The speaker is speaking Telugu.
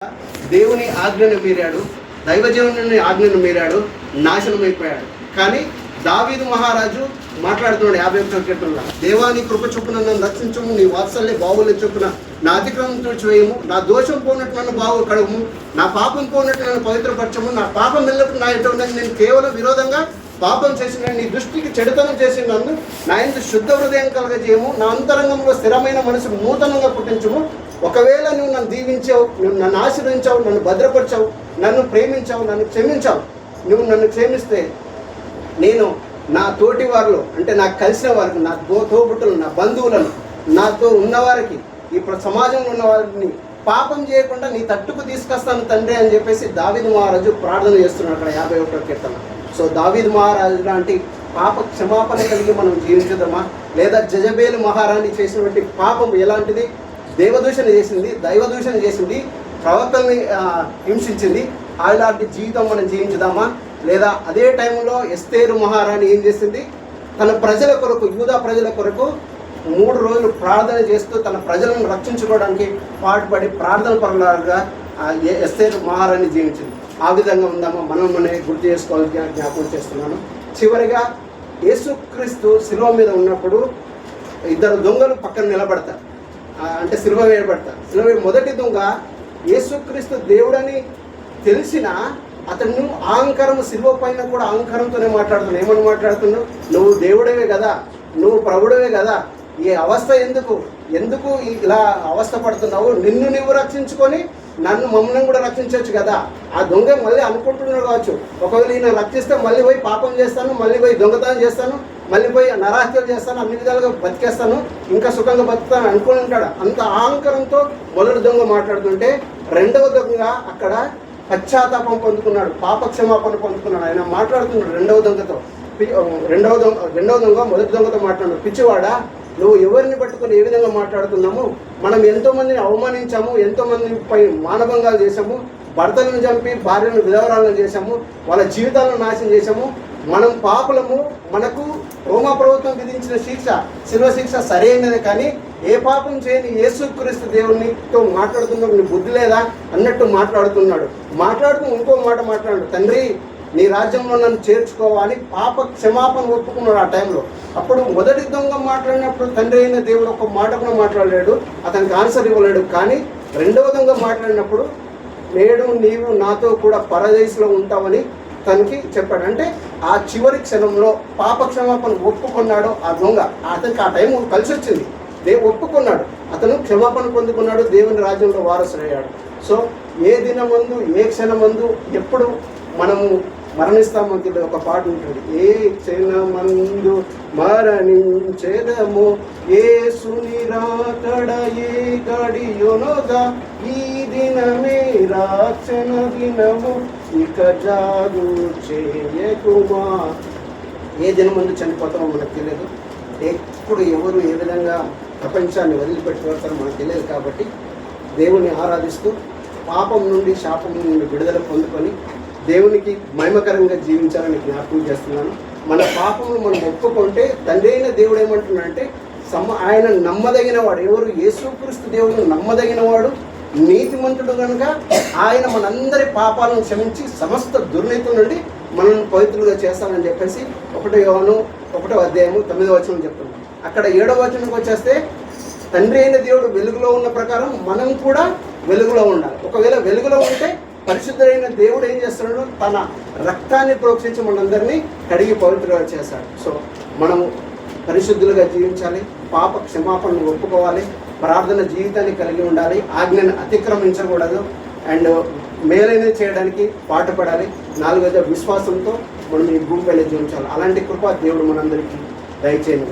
దేవుని ఆజ్ఞను మీరాడు, దైవజనుని ఆజ్ఞను మీరాడు, నాశనమైపోయాడు. కానీ దావీదు మహారాజు మాట్లాడుతున్నాడు 51వ కీర్తనలో, దేవాని కృప చొప్పున నన్ను రక్షించము, నీ వాత్సల్య బావుల చొప్పున నా అతిక్రమం తుడిచివేయము, నా దోషం పోనట్టు నన్ను బావు కడుగుము, నా పాపం పోనట్టు నన్ను పవిత్రపరచము, నా పాపం వెళ్ళప్పుడు నా ఎటు ఉన్నది, నేను కేవలం విరోధంగా పాపం చేసిన నీ దృష్టికి చెడుతనం చేసిన నన్ను నా ఇంత శుద్ధ హృదయం కలగజేయము, నా అంతరంగంలో స్థిరమైన మనసు నూతనంగా పుట్టించము. ఒకవేళ నువ్వు నన్ను దీవించావు, నువ్వు నన్ను ఆశీర్వదించావు, నన్ను భద్రపరిచావు, నన్ను ప్రేమించావు, నన్ను క్షమించావు, నువ్వు నన్ను క్షమిస్తే నేను నా తోటి వారిలో, అంటే నాకు కలిసిన వారికి, నా తోబుట్టులు, నా బంధువులను, నాతో ఉన్నవారికి, ఈ సమాజంలో ఉన్న వారిని పాపం చేయకుండా నీ తట్టుకు తీసుకొస్తాను తండ్రి అని చెప్పేసి దావీదు మహారాజు ప్రార్థన చేస్తున్నాడు అక్కడ 51వ కీర్తన. సో దావీదు మహారాజు లాంటి పాప క్షమాపణ కలిగి మనం జీవించదమా, లేదా జజబేలు మహారాణి చేసినటువంటి పాపం ఎలాంటిది? దేవదూషణ చేసింది, దైవదూషణ చేసింది, ప్రవక్తల్ని హింసించింది. అలాంటి జీవితం మనం జీవించుదామా? లేదా అదే టైంలో ఎస్తేరు మహారాణి ఏం చేసింది? తన ప్రజల కొరకు, యూదా ప్రజల కొరకు 3 రోజులు ప్రార్థన చేస్తూ తన ప్రజలను రక్షించుకోవడానికి పాటుపడి ప్రార్థన పరులుగా ఎస్తేరు మహారాణి జీవించింది. ఆ విధంగా ఉందామా? మనం గుర్తు చేసుకోవాలని జ్ఞాపకం చేస్తున్నాను. చివరిగా యేసుక్రీస్తు శిలువ మీద ఉన్నప్పుడు 2 దొంగలు పక్కన నిలబడతారు, అంటే సిలువ వేయబడతారు. సిలువ మొదటి దొంగ యేసుక్రీస్తు దేవుడని తెలిసిన అతను అహంకారం, సిలువ పైన కూడా అహంకారంతోనే మాట్లాడుతున్నాడు. ఏమని మాట్లాడుతున్నావు? నువ్వు దేవుడవే కదా, నువ్వు ప్రభుడవే కదా, ఈ అవస్థ ఎందుకు ఇలా అవస్థ పడుతున్నావు? నిన్ను నువ్వు రక్షించుకొని మమ్మల్ని కూడా రక్షించవచ్చు కదా. ఆ దొంగ మళ్ళీ అనుకుంటున్నాడు కావచ్చు, ఒకవేళ ఈయన రక్షిస్తే మళ్ళీ పోయి పాపం చేస్తాను, మళ్ళీ పోయి దొంగతనం చేస్తాను, మళ్ళీ పోయి నరహత్యలు చేస్తాను, అన్ని విధాలుగా బతికేస్తాను, ఇంకా సుఖంగా బతుకుతాను అనుకుని ఉంటాడు. అంత అహంకారంతో మొదటి దొంగ మాట్లాడుతుంటే, రెండవ దొంగ అక్కడ పశ్చాత్తాపం పొందుకున్నాడు, పాప క్షమాపణ పొందుకున్నాడు. ఆయన మాట్లాడుతున్నాడు రెండవ దొంగతో. రెండవ దొంగ మొదటి దొంగతో మాట్లాడు, పిచ్చివాడా, నువ్వు ఎవరిని పట్టుకొని ఏ విధంగా మాట్లాడుతున్నాము? మనం ఎంతోమందిని అవమానించాము, ఎంతోమందిపై మానభంగాలు చేశాము, భర్తలను చంపి భార్యను విధవరాలను చేశాము, వాళ్ళ జీవితాలను నాశనం చేశాము. మనం పాపులము, మనకు రోమా ప్రభుత్వం విధించిన శిక్ష, శిల్వ శిక్ష సరైనదే. కానీ ఏ పాపం చేయని యేసుక్రీస్తు దేవునితో మాట్లాడుతున్నావు, నీ బుద్ధి లేదా అన్నట్టు మాట్లాడుతూ ఇంకో మాట మాట్లాడు, తండ్రి నీ రాజ్యంలో నన్ను చేర్చుకోవాలి, పాప క్షమాపణ ఒప్పుకున్నాడు ఆ టైంలో. అప్పుడు మొదటి దొంగ మాట్లాడినప్పుడు తండ్రి అయిన దేవుడు ఒక మాట కూడా మాట్లాడలేడు, అతనికి ఆన్సర్ ఇవ్వలేడు. కానీ రెండవ దొంగ మాట్లాడినప్పుడు, నేడు నీవు నాతో కూడా పరదేశంలో ఉంటావని తనకి చెప్పాడు. అంటే ఆ చివరి క్షణంలో పాప క్షమాపణ ఒప్పుకున్నాడు ఆ దొంగ. అతనికి ఆ టైం కలిసి వచ్చింది, ఒప్పుకున్నాడు, అతను క్షమాపణ పొందుకున్నాడు, దేవుని రాజ్యంలో వారసుడయ్యాడు. సో ఏ దినమందు, ఏ క్షణమందు, ఎప్పుడు మనము మరణిస్తామో తెలియదు. ఒక పాట ఉంటుంది, ఏ క్షణమందు మరణించెదమో, యేసుని రాకడ ఏ గడియోనోగా, ఈ దినమే రాక్షణ దినము, ఇక జాగు చేయకుమా. ఏ దినమందు చనిపోతామో మనకు తెలియదు, ఎప్పుడు ఎవరు ఏ విధంగా ప్రపంచాన్ని వదిలిపెట్టుకోతారో మనకు తెలియదు. కాబట్టి దేవుని ఆరాధిస్తూ పాపం నుండి, శాపం నుండి విడుదల పొందుకొని దేవునికి మహిమకరంగా జీవించాలని జ్ఞాపకం చేస్తున్నాను. మన పాపములు మనం ఒప్పుకుంటే తండ్రి అయిన దేవుడు ఏమంటున్నాడంటే, ఆయన నమ్మదగిన వాడు. ఎవరు? యేసుక్రీస్తు దేవుడు నమ్మదగిన వాడు, నీతిమంతుడు కనుక ఆయన మనందరి పాపాలను క్షమించి సమస్త దుర్నీతి నుండి మనల్ని పవిత్రులుగా చేస్తానని చెప్పేసి 1 యోహాను 1వ అధ్యాయము 9వ వచనం చెప్తున్నాం. అక్కడ 7వ వచనంకి వచ్చేస్తే, తండ్రి అయిన దేవుడు వెలుగులో ఉన్న ప్రకారం మనం కూడా వెలుగులో ఉండాలి. ఒకవేళ వెలుగులో ఉంటే పరిశుద్ధుడైన దేవుడు ఏం చేస్తున్నాడు? తన రక్తాన్ని ప్రోక్షించి మనందరినీ కడిగి పవిత్రులుగా చేశాడు. సో మనము పరిశుద్ధులుగా జీవించాలి, పాప క్షమాపణను ఒప్పుకోవాలి, ప్రార్థన జీవితాన్ని కలిగి ఉండాలి, ఆజ్ఞను అతిక్రమించకూడదు, అండ్ మేలైనది చేయడానికి పాటుపడాలి. 4వ విశ్వాసంతో మనం ఈ భూమిపైన జీవించాలి. అలాంటి కృప దేవుడు మనందరికీ దయచేయను.